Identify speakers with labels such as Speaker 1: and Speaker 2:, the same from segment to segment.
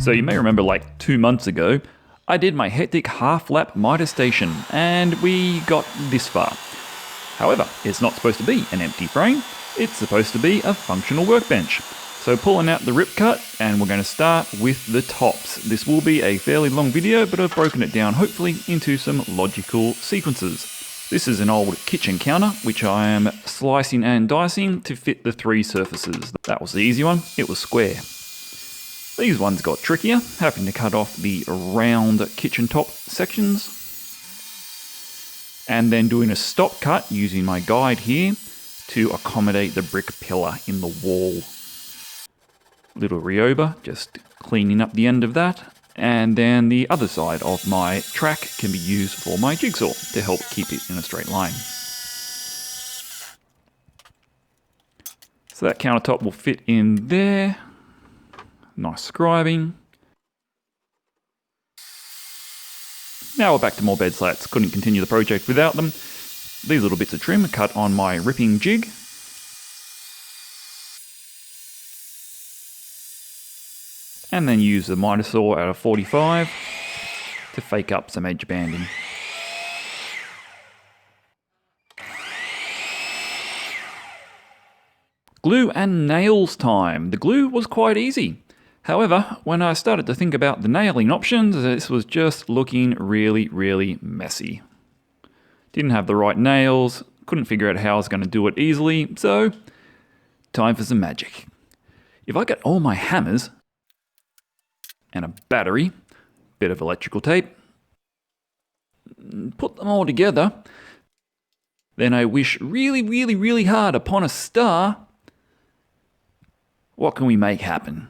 Speaker 1: So you may remember like 2 months ago, I did my hectic half-lap mitre station and we got this far. However, it's not supposed to be an empty frame, it's supposed to be a functional workbench. So pulling out the rip cut, and we're going to start with the tops. This will be a fairly long video, but I've broken it down hopefully into some logical sequences. This is an old kitchen counter, which I am slicing and dicing to fit the 3 surfaces. That was the easy one, it was square. These ones got trickier, having to cut off the round kitchen top sections. And then doing a stop cut using my guide here to accommodate the brick pillar in the wall. Little Ryoba, just cleaning up the end of that. And then the other side of my track can be used for my jigsaw to help keep it in a straight line. So that countertop will fit in there. Nice scribing. Now we're back to more bed slats. Couldn't continue the project without them. These little bits of trim cut on my ripping jig. And then use the Mitresaw at a 45 to fake up some edge banding. Glue and nails time. The glue was quite easy. However, when I started to think about the nailing options, this was just looking really messy. Didn't have the right nails, couldn't figure out how I was going to do it easily, so time for some magic. If I get all my hammers and a battery, bit of electrical tape, put them all together, then I wish really hard upon a star, what can we make happen?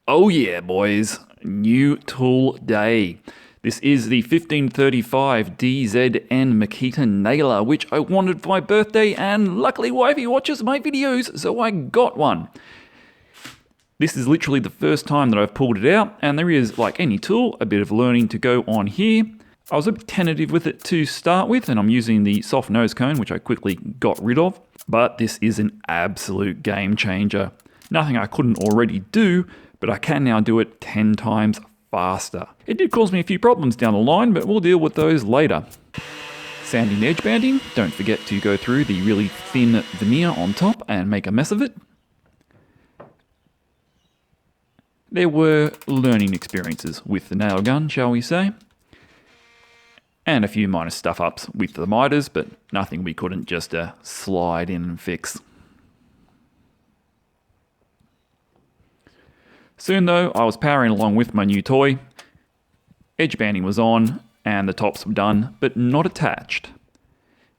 Speaker 1: Oh yeah, boys, new tool day. This is the 1535 DZN Makita nailer, which I wanted for my birthday, and luckily wifey watches my videos, so I got one. This is literally the first time that I've pulled it out, and there is, like any tool, a bit of learning to go on here. I was a bit tentative with it to start with, and I'm using the soft nose cone, which I quickly got rid of, but this is an absolute game changer. Nothing I couldn't already do, but I can now do it 10 times faster. It did cause me a few problems down the line, but we'll deal with those later. Sanding the edge banding, don't forget to go through the really thin veneer on top and make a mess of it. There were learning experiences with the nail gun, shall we say, and a few minor stuff-ups with the miters, but nothing we couldn't just slide in and fix. Soon though, I was powering along with my new toy. Edge banding was on, and the tops were done, but not attached.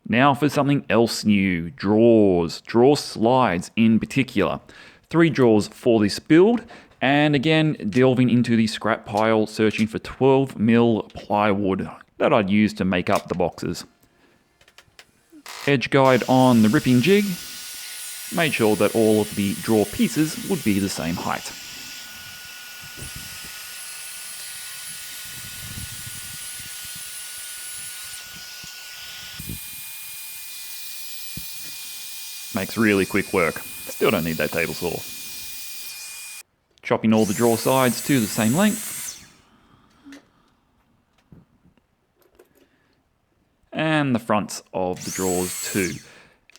Speaker 1: Now for something else new, drawers, drawer slides in particular. 3 drawers for this build, and again, delving into the scrap pile, searching for 12mm plywood that I'd use to make up the boxes. Edge guide on the ripping jig, made sure that all of the drawer pieces would be the same height. Makes really quick work. Still don't need that table saw. Chopping all the drawer sides to the same length. And the fronts of the drawers too.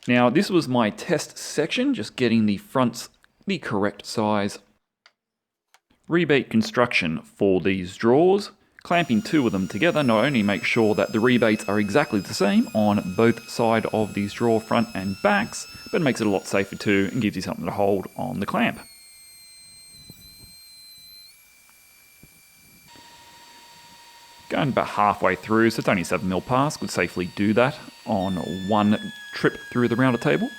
Speaker 1: Now this was my test section, just getting the fronts the correct size. Rebate construction for these drawers. Clamping 2 of them together not only makes sure that the rebates are exactly the same on both sides of these drawer front and backs, but makes it a lot safer too and gives you something to hold on the clamp. Going about halfway through, so it's only 7mm pass, could safely do that on one trip through the rounder table.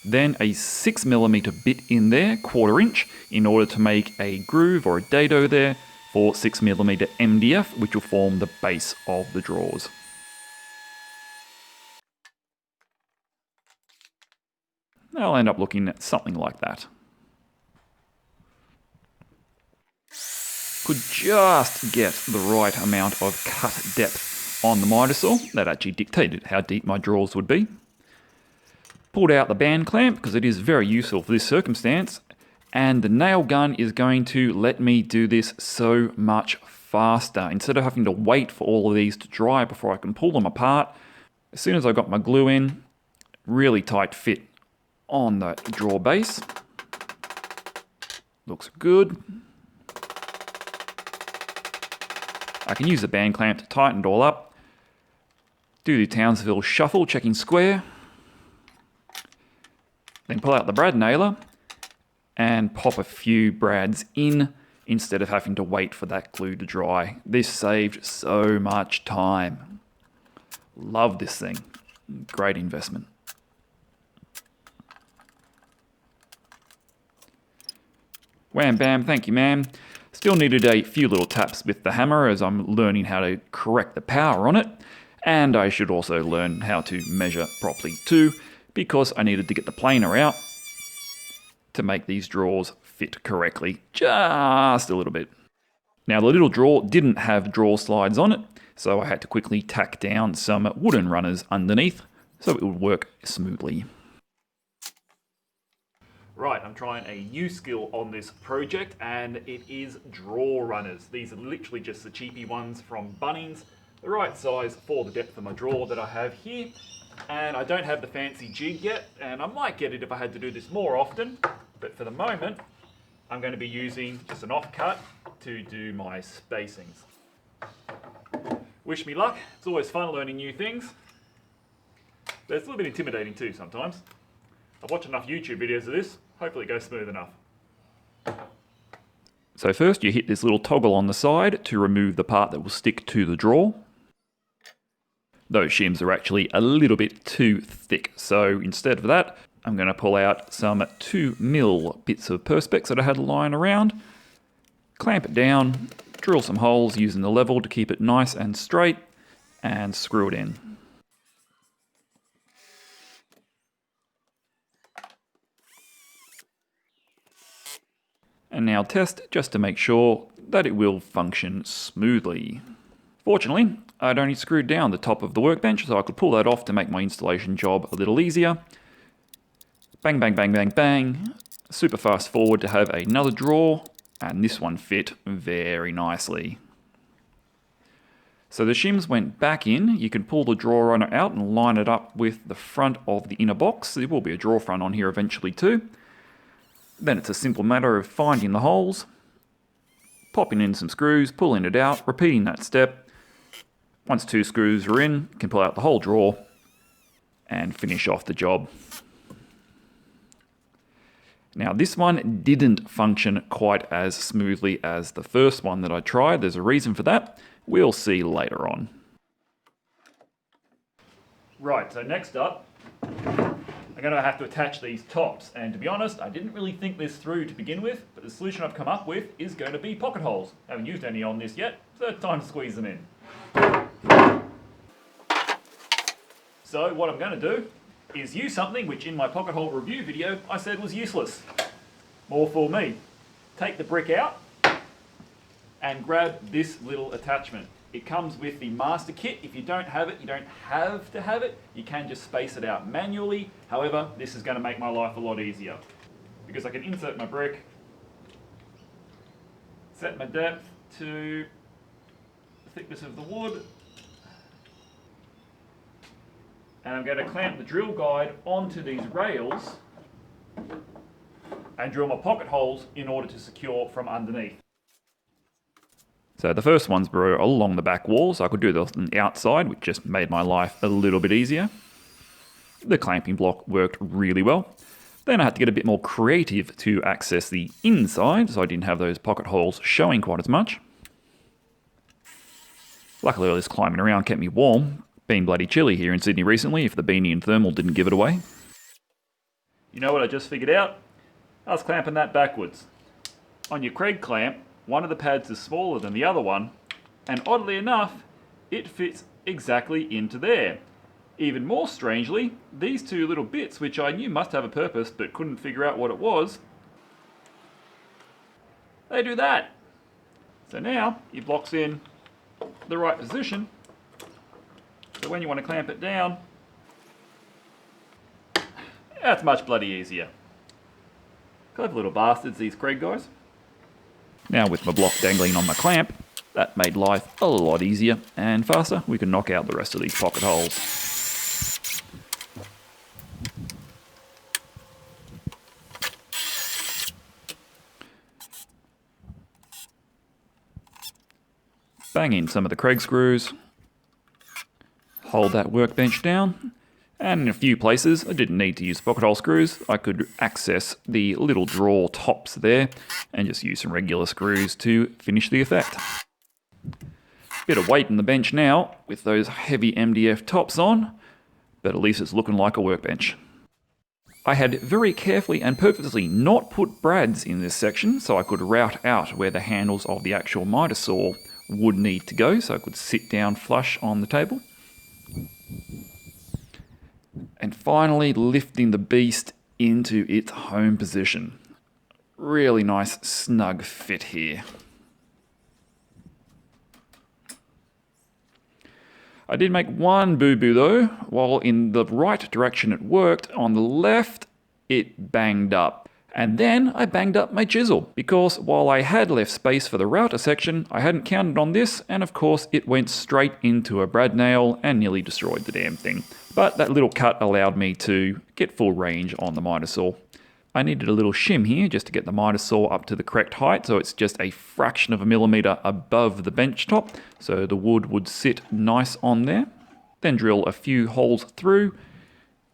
Speaker 1: Then a 6mm bit in there, 1/4 inch, in order to make a groove or a dado there for 6mm MDF, which will form the base of the drawers. They'll end up looking at something like that. Could just get the right amount of cut depth on the Mitresaw. That actually dictated how deep my drawers would be. Pulled out the band clamp because it is very useful for this circumstance. And the nail gun is going to let me do this so much faster. Instead of having to wait for all of these to dry before I can pull them apart, as soon as I got my glue in, really tight fit on the drawer base. Looks good. I can use the band clamp to tighten it all up. Do the Townsville shuffle, checking square. Then pull out the brad nailer and pop a few brads in instead of having to wait for that glue to dry. This saved so much time. Love this thing. Great investment. Wham bam, thank you ma'am. Still needed a few little taps with the hammer as I'm learning how to correct the power on it. And I should also learn how to measure properly too, because I needed to get the planer out to make these drawers fit correctly, just a little bit. Now the little drawer didn't have drawer slides on it, so I had to quickly tack down some wooden runners underneath so it would work smoothly. Right, I'm trying a new skill on this project, and it is drawer runners. These are literally just the cheapy ones from Bunnings, the right size for the depth of my drawer that I have here. And I don't have the fancy jig yet, and I might get it if I had to do this more often. But for the moment, I'm going to be using just an offcut to do my spacings. Wish me luck. It's always fun learning new things. But it's a little bit intimidating too sometimes. I've watched enough YouTube videos of this. Hopefully it goes smooth enough. So first you hit this little toggle on the side to remove the part that will stick to the drawer. Those shims are actually a little bit too thick, so instead of that, I'm going to pull out some 2mm bits of Perspex that I had lying around, clamp it down, drill some holes using the level to keep it nice and straight, and screw it in. And now test just to make sure that it will function smoothly. Fortunately, I'd only screwed down the top of the workbench, so I could pull that off to make my installation job a little easier. Bang, bang, bang, bang, bang. Super fast forward to have another drawer, and this one fit very nicely. So the shims went back in. You can pull the drawer runner out and line it up with the front of the inner box. There will be a drawer front on here eventually too. Then it's a simple matter of finding the holes, popping in some screws, pulling it out, repeating that step. Once 2 screws are in, you can pull out the whole drawer and finish off the job. Now this one didn't function quite as smoothly as the first one that I tried. There's a reason for that. We'll see later on. Right, so next up, I'm going to have to attach these tops. And to be honest, I didn't really think this through to begin with, but the solution I've come up with is going to be pocket holes. I haven't used any on this yet, so it's time to squeeze them in. So what I'm going to do is use something which in my pocket hole review video I said was useless. More for me. Take the brick out and grab this little attachment. It comes with the master kit. If you don't have it, you don't have to have it. You can just space it out manually. However, this is going to make my life a lot easier because I can insert my brick, set my depth to the thickness of the wood, and I'm going to clamp the drill guide onto these rails and drill my pocket holes in order to secure from underneath. So the first ones were along the back wall, so I could do this on the outside, which just made my life a little bit easier. The clamping block worked really well. Then I had to get a bit more creative to access the inside, so I didn't have those pocket holes showing quite as much. Luckily all this climbing around kept me warm. Been bloody chilly here in Sydney recently if the beanie and thermal didn't give it away. You know what I just figured out? I was clamping that backwards. On your Kreg clamp, one of the pads is smaller than the other one, and oddly enough, it fits exactly into there. Even more strangely, these two little bits, which I knew must have a purpose but couldn't figure out what it was, they do that. So now, it locks in the right position, So when you want to clamp it down, that's much bloody easier. Clever little bastards, these Kreg guys. Now with my block dangling on my clamp, that made life a lot easier and faster. We can knock out the rest of these pocket holes. Bang in some of the Kreg screws, hold that workbench down, and in a few places I didn't need to use pocket hole screws. I could access the little drawer tops there and just use some regular screws to finish the effect. Bit of weight in the bench now with those heavy MDF tops on, but at least it's looking like a workbench. I had very carefully and purposely not put brads in this section so I could route out where the handles of the actual Mitresaw would need to go, so I could sit down flush on the table. And finally lifting the beast into its home position. Really nice snug fit here. I did make one boo-boo though. While in the right direction it worked, on the left it banged up. And then I banged up my chisel, because while I had left space for the router section, I hadn't counted on this, and of course it went straight into a brad nail and nearly destroyed the damn thing. But that little cut allowed me to get full range on the Mitresaw. I needed a little shim here just to get the Mitresaw up to the correct height, so it's just a fraction of a millimetre above the bench top, so the wood would sit nice on there. Then drill a few holes through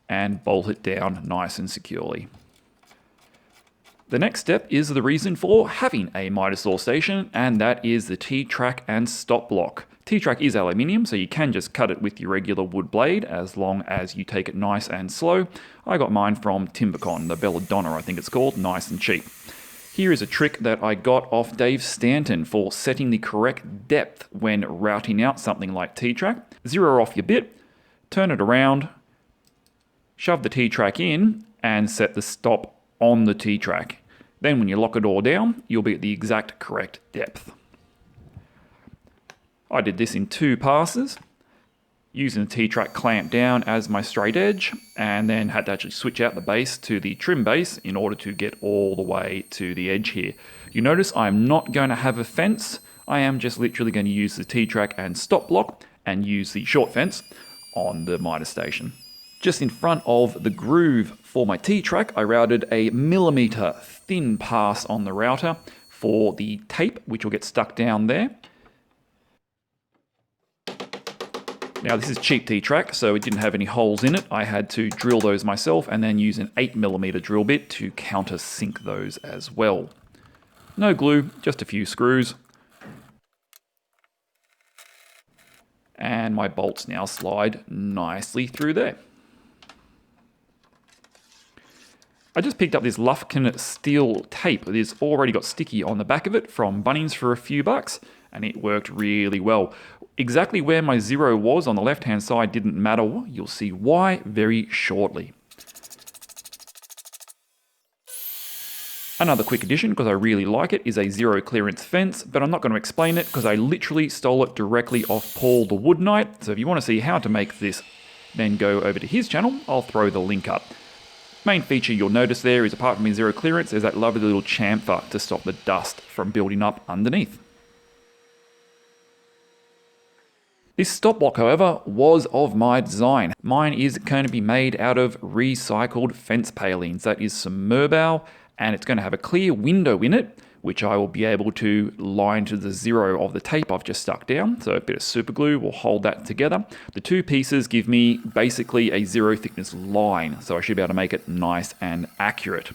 Speaker 1: and bolt it down nice and securely. The next step is the reason for having a Mitresaw station, and that is the T-Ttrack and stop block. T-Ttrack is aluminium, so you can just cut it with your regular wood blade as long as you take it nice and slow. I got mine from Timbercon, the Belladonna I think it's called, nice and cheap. Here is a trick that I got off Dave Stanton for setting the correct depth when routing out something like T-Ttrack. Zero off your bit, turn it around, shove the T-Ttrack in, and set the stop on the T-Ttrack. Then when you lock it all down, you'll be at the exact correct depth. I did this in 2 passes, using the T-Ttrack clamp down as my straight edge, and then had to actually switch out the base to the trim base in order to get all the way to the edge here. You notice I'm not going to have a fence, I am just literally going to use the T-Ttrack and stop block and use the short fence on the Mitre station. Just in front of the groove for my T-Ttrack, I routed a millimetre thin pass on the router for the tape, which will get stuck down there. Now this is cheap T-Ttrack, so it didn't have any holes in it. I had to drill those myself and then use an 8mm drill bit to countersink those as well. No glue, just a few screws. And my bolts now slide nicely through there. I just picked up this Lufkin steel tape that has already got sticky on the back of it from Bunnings for a few bucks, and it worked really well. Exactly where my zero was on the left-hand side didn't matter. You'll see why very shortly. Another quick addition, because I really like it, is a zero clearance fence, but I'm not going to explain it because I literally stole it directly off Paul the Wood Knight. So if you want to see how to make this, then go over to his channel. I'll throw the link up. Main feature you'll notice there is, apart from the zero clearance, there's that lovely little chamfer to stop the dust from building up underneath. This stop block, however, was of my design. Mine is going to be made out of recycled fence palings. That is some Merbau, and it's going to have a clear window in it, which I will be able to line to the zero of the tape I've just stuck down. So a bit of super glue will hold that together. The 2 pieces give me basically a zero thickness line, so I should be able to make it nice and accurate.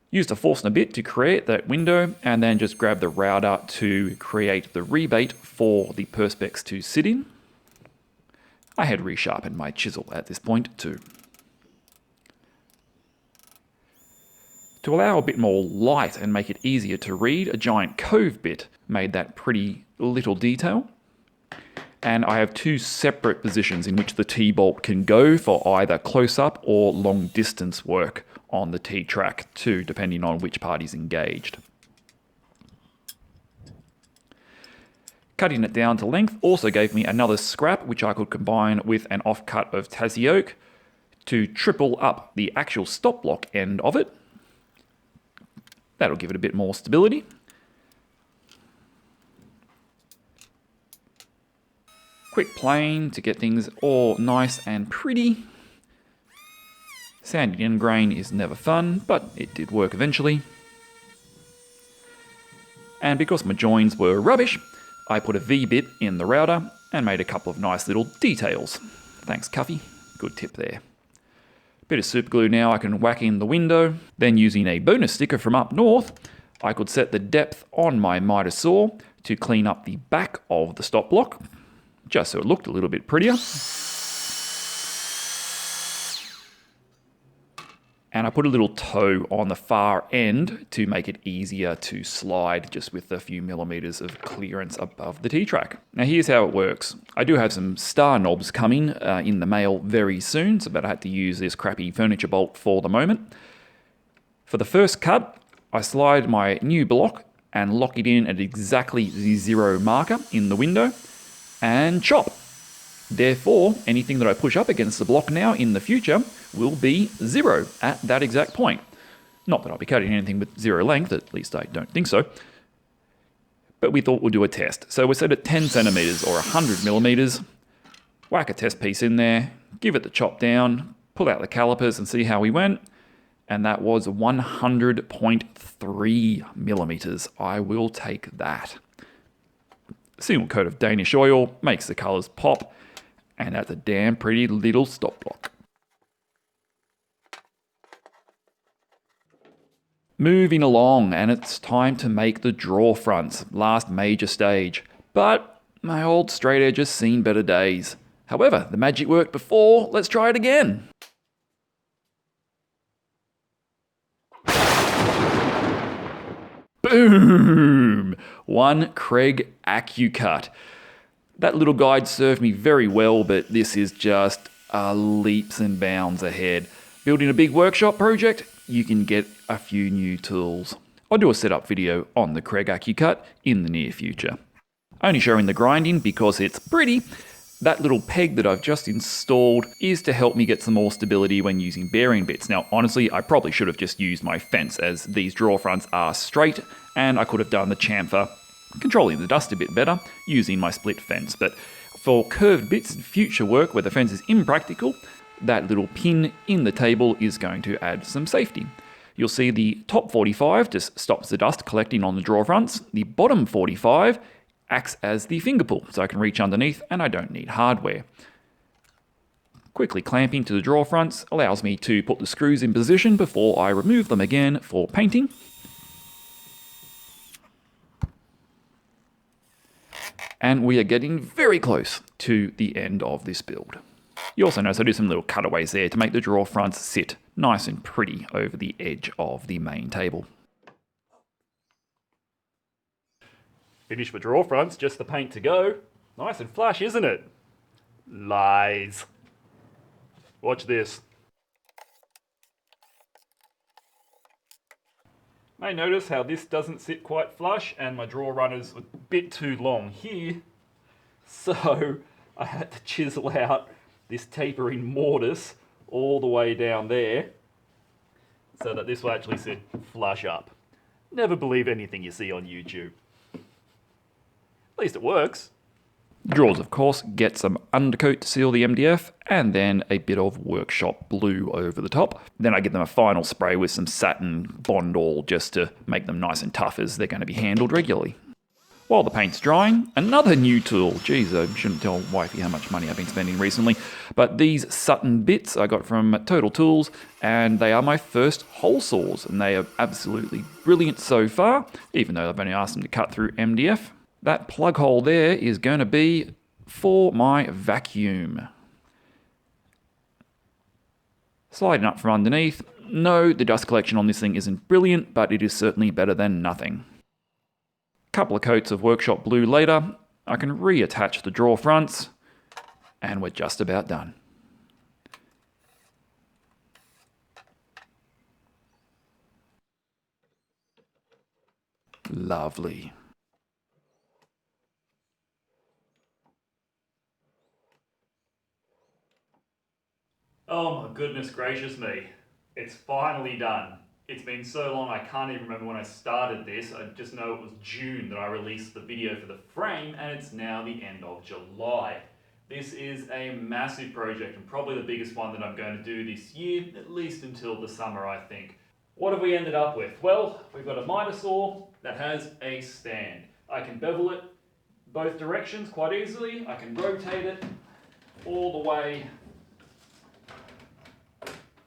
Speaker 1: Used a Forstner bit to create that window, and then just grab the router to create the rebate for the perspex to sit in. I had resharpened my chisel at this point too. To allow a bit more light and make it easier to read, a giant cove bit made that pretty little detail. And I have 2 separate positions in which the T-bolt can go for either close-up or long-distance work on the T-Ttrack too, depending on which party's engaged. Cutting it down to length also gave me another scrap which I could combine with an offcut of Tassie oak to triple up the actual stop block end of it. That'll give it a bit more stability. Quick plane to get things all nice and pretty. Sanding in grain is never fun, but it did work eventually. And because my joins were rubbish, I put a V-bit in the router and made a couple of nice little details. Thanks, Cuffy. Good tip there. Bit of super glue now I can whack in the window. Then using a bonus sticker from up north, I could set the depth on my Mitresaw to clean up the back of the stop block, just so it looked a little bit prettier. And I put a little toe on the far end to make it easier to slide, just with a few millimeters of clearance above the T-Ttrack. Now here's how it works. I do have some star knobs coming in the mail very soon, so I had to use this crappy furniture bolt for the moment. For the first cut, I slide my new block and lock it in at exactly the 0 marker in the window and chop. Therefore, anything that I push up against the block now in the future will be 0 at that exact point. Not that I'll be cutting anything with 0 length, at least I don't think so. But we thought we'll do a test. So we're set at 10 centimeters or 100 millimeters. Whack a test piece in there, give it the chop down, pull out the calipers and see how we went. And that was 100.3 millimeters. I will take that. A single coat of Danish oil makes the colors pop. And that's a damn pretty little stop block. Moving along, and it's time to make the draw fronts, last major stage. But my old straight edge has seen better days. However, the magic worked before, let's try it again. Boom! One Kreg Accu-cut. That little guide served me very well, but this is just leaps and bounds ahead. Building a big workshop project, you can get a few new tools. I'll do a setup video on the Kreg Accu-cut in the near future. Only showing the grinding because it's pretty. That little peg that I've just installed is to help me get some more stability when using bearing bits. Now, honestly, I probably should have just used my fence, as these draw fronts are straight, and I could have done the chamfer controlling the dust a bit better using my split fence. But for curved bits and future work where the fence is impractical, that little pin in the table is going to add some safety. You'll see the top 45 just stops the dust collecting on the draw fronts. The bottom 45 acts as the finger pull, so I can reach underneath and I don't need hardware. Quickly clamping to the draw fronts allows me to put the screws in position before I remove them again for painting. And we are getting very close to the end of this build. You also notice I do some little cutaways there to make the draw fronts sit nice and pretty over the edge of the main table. Finished with draw fronts, just the paint to go. Nice and flush, isn't it? Lies. Watch this. May notice how this doesn't sit quite flush and my draw runner's a bit too long here. So I had to chisel out this tapering mortise all the way down there so that this will actually sit flush up. Never believe anything you see on YouTube. At least it works. Drawers, of course, get some undercoat to seal the MDF and then a bit of workshop blue over the top. Then I give them a final spray with some satin Bond All just to make them nice and tough as they're going to be handled regularly. While the paint's drying, another new tool. Geez, I shouldn't tell wifey how much money I've been spending recently. But these Sutton bits I got from Total Tools, and they are my first hole saws, and they are absolutely brilliant so far, even though I've only asked them to cut through MDF. That plug hole there is going to be for my vacuum. Sliding up from underneath. No, the dust collection on this thing isn't brilliant, but it is certainly better than nothing. Couple of coats of workshop blue later, I can reattach the draw fronts, and we're just about done. Lovely. Oh my goodness gracious me. It's finally done. It's been so long I can't even remember when I started this. I just know it was June that I released the video for the frame, and it's now the end of July. This is a massive project and probably the biggest one that I'm going to do this year, at least until the summer I think. What have we ended up with? Well, we've got a Mitresaw that has a stand. I can bevel it both directions quite easily. I can rotate it all the way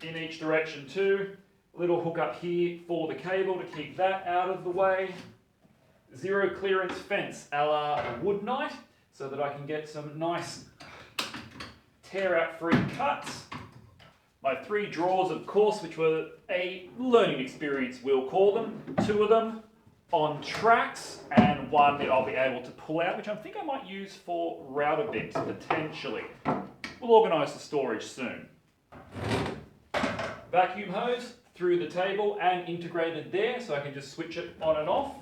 Speaker 1: in each direction too. Little hook up here for the cable to keep that out of the way. Zero clearance fence a la a wood knight so that I can get some nice tear out free cuts. My 3 drawers of course, which were a learning experience we'll call them. 2 of them on tracks and 1 that I'll be able to pull out, which I think I might use for router bits potentially. We'll organise the storage soon. Vacuum hose through the table and integrated there so I can just switch it on and off.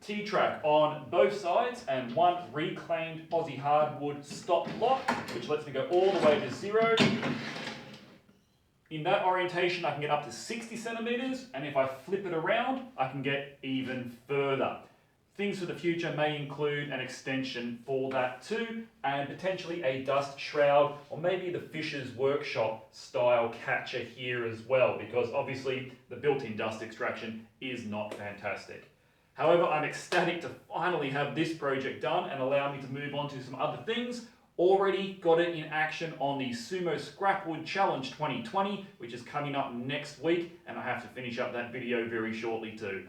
Speaker 1: T-Ttrack on both sides and 1 reclaimed Aussie hardwood stop lock, which lets me go all the way to 0. In that orientation I can get up to 60 centimeters, and if I flip it around I can get even further. Things for the future may include an extension for that too, and potentially a dust shroud, or maybe the Fisher's Workshop style catcher here as well, because obviously the built-in dust extraction is not fantastic. However, I'm ecstatic to finally have this project done and allow me to move on to some other things. Already got it in action on the Sumo Scrapwood Challenge 2020, which is coming up next week, and I have to finish up that video very shortly too.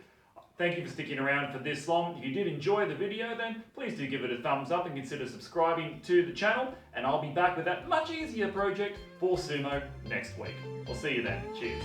Speaker 1: Thank you for sticking around for this long. If you did enjoy the video, then please do give it a thumbs up and consider subscribing to the channel, and I'll be back with that much easier project for Sumo next week. I'll see you then. Cheers.